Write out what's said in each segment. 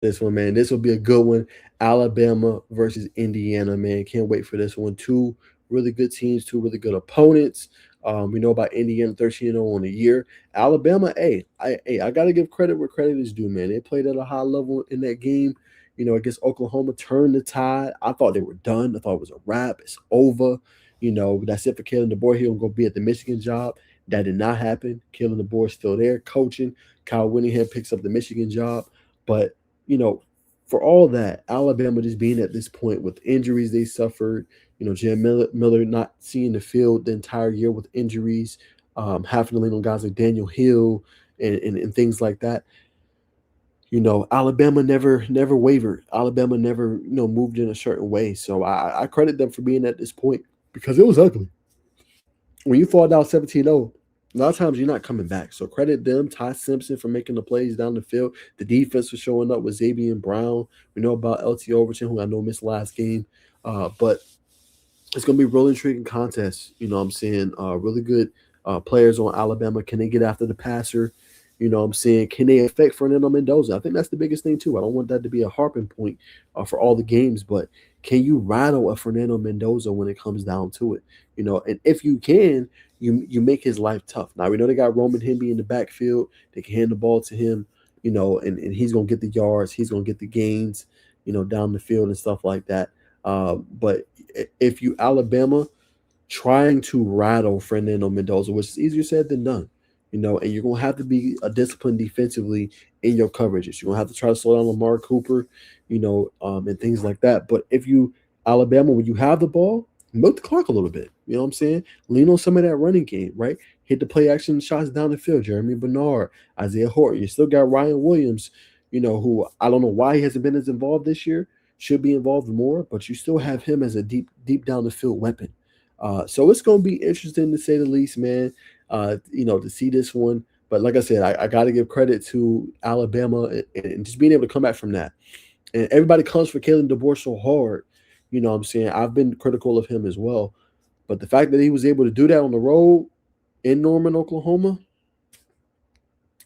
This one, man. This will be a good one. Alabama versus Indiana, man. Can't wait for this one. Two really good teams, two really good opponents. We know about Indiana 13-0 on the year. Alabama, I gotta give credit where credit is due, man. They played at a high level in that game. Against Oklahoma, turned the tide. I thought they were done. I thought it was a wrap. It's over. That's it for Kalen DeBoer. He'll go be at the Michigan job. That did not happen. Kalen DeBoer still there, coaching. Kyle Whittingham picks up the Michigan job. But you know, for all that, Alabama just being at this point with injuries they suffered, Jim Miller not seeing the field the entire year with injuries, having to lean on guys like Daniel Hill and things like that. Alabama never wavered. Alabama never, moved in a certain way. So I credit them for being at this point because it was ugly. When you fall down 17-0, a lot of times you're not coming back. So credit them, Ty Simpson for making the plays down the field. The defense was showing up with Xavier Brown. We know about LT Overton, who I know missed last game. But it's going to be a really intriguing contest. You know what I'm saying? Really good players on Alabama. Can they get after the passer? You know what I'm saying? Can they affect Fernando Mendoza? I think that's the biggest thing, too. I don't want that to be a harping point for all the games, but can you rattle a Fernando Mendoza when it comes down to it? And if you can, you make his life tough. Now, we know they got Roman Hemby in the backfield. They can hand the ball to him, and he's going to get the yards. He's going to get the gains, down the field and stuff like that. But if you Alabama trying to rattle Fernando Mendoza, which is easier said than done, and you're gonna have to be a disciplined defensively in your coverages. You're gonna have to try to slow down Lamar Cooper, and things like that. But if you Alabama, when you have the ball, milk the clock a little bit. You know what I'm saying? Lean on some of that running game, right? Hit the play action shots down the field. Jeremy Bernard, Isaiah Horton. You still got Ryan Williams, who I don't know why he hasn't been as involved this year. Should be involved more, but you still have him as a deep down the field weapon. So it's going to be interesting to say the least, man. To see this one. But like I said, I got to give credit to Alabama and just being able to come back from that. And everybody comes for Kalen DeBoer so hard. You know what I'm saying? I've been critical of him as well. But the fact that he was able to do that on the road in Norman, Oklahoma,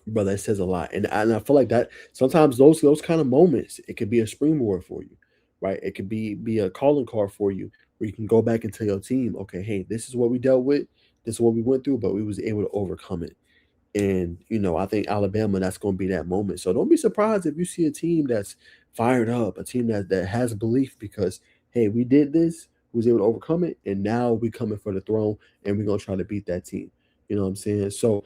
brother, that says a lot. And I feel like that sometimes those kind of moments, it could be a springboard for you, right? It could be a calling card for you where you can go back and tell your team, okay, hey, this is what we dealt with, this is what we went through, but we was able to overcome it. And I think Alabama, that's going to be that moment. So don't be surprised if you see a team that's fired up, a team that has belief because hey, we did this, we was able to overcome it, and now we coming for the throne, and we're gonna try to beat that team. You know what I'm saying? So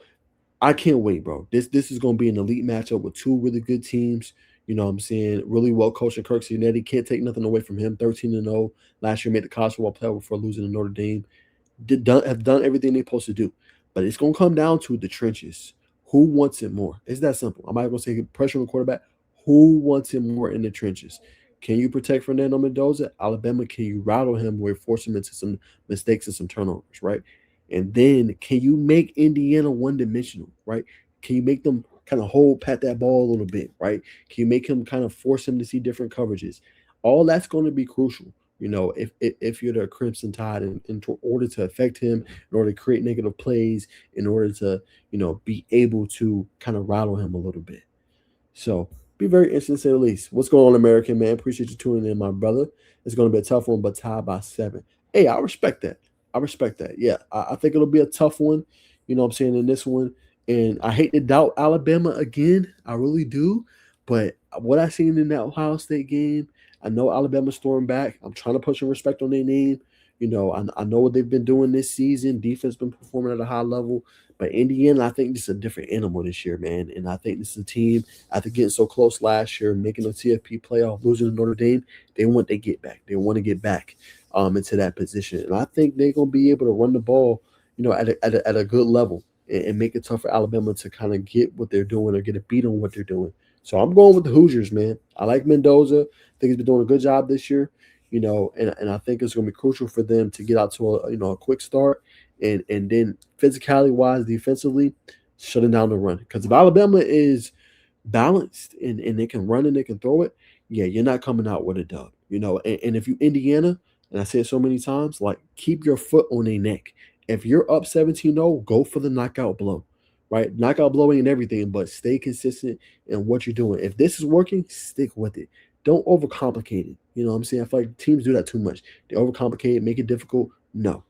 I can't wait, bro. This is gonna be an elite matchup with two really good teams. You know what I'm saying? Really well coached Kirk Cincinnati. Can't take nothing away from him. 13-0. Last year made the college football playoff before losing to Notre Dame. Have done everything they're supposed to do. But it's gonna come down to the trenches. Who wants it more? It's that simple. I'm not gonna say pressure on the quarterback. Who wants it more in the trenches? Can you protect Fernando Mendoza? Alabama, can you rattle him where force him into some mistakes and some turnovers, right? And then can you make Indiana one dimensional, right? Can you make them kind of pat that ball a little bit, right? Can you make him kind of force him to see different coverages? All that's going to be crucial, if you're the Crimson Tide, in order to affect him, in order to create negative plays, in order to, be able to kind of rattle him a little bit. So be very interesting to say the least. What's going on, American man? Appreciate you tuning in, my brother. It's going to be a tough one, but tied by 7. Hey, I respect that. I respect that. Yeah, I think it'll be a tough one. You know what I'm saying, in this one. And I hate to doubt Alabama again. I really do. But what I seen in that Ohio State game, I know Alabama stormed back. I'm trying to put some respect on their name. I know what they've been doing this season. Defense been performing at a high level. But Indiana, I think this is a different animal this year, man. And I think this is a team, after getting so close last year, making the TFP playoff, losing to Notre Dame, they want to get back. They want to get back into that position. And I think they're going to be able to run the ball, at a good level and make it tough for Alabama to kind of get what they're doing or get a beat on what they're doing. So I'm going with the Hoosiers, man. I like Mendoza. I think he's been doing a good job this year, and I think it's going to be crucial for them to get out to a quick start and then physicality wise, defensively, shutting down the run. Because if Alabama is balanced and they can run and they can throw it, yeah, you're not coming out with a dub. And if you Indiana, and I say it so many times, like keep your foot on their neck. If you're up 17-0, go for the knockout blow, right? Knockout blowing and everything, but stay consistent in what you're doing. If this is working, stick with it. Don't overcomplicate it. You know what I'm saying? I feel like teams do that too much. They overcomplicate it, make it difficult. No.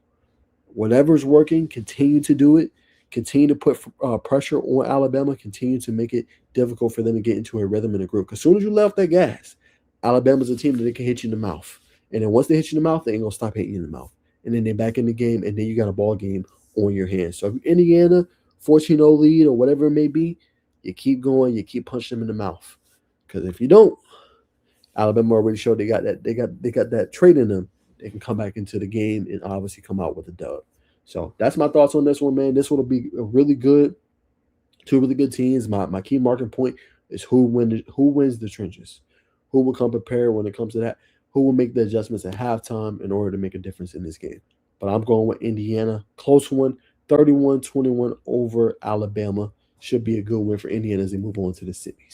Whatever's working, continue to do it. Continue to put pressure on Alabama. Continue to make it difficult for them to get into a rhythm and a groove. As soon as you let off that gas, Alabama's a team that they can hit you in the mouth. And then once they hit you in the mouth, they ain't going to stop hitting you in the mouth. And then they're back in the game, and then you got a ball game on your hands. So if you're Indiana, 14-0 lead or whatever it may be, you keep going, you keep punching them in the mouth. Because if you don't, Alabama already showed they got that trait in them. They can come back into the game and obviously come out with a dub. So that's my thoughts on this one, man. This one will be a really good, two really good teams. My key marking point is who wins the trenches, who will come prepared when it comes to that, who will make the adjustments at halftime in order to make a difference in this game. But I'm going with Indiana, close one, 31-21 over Alabama. Should be a good win for Indiana as they move on to the semis.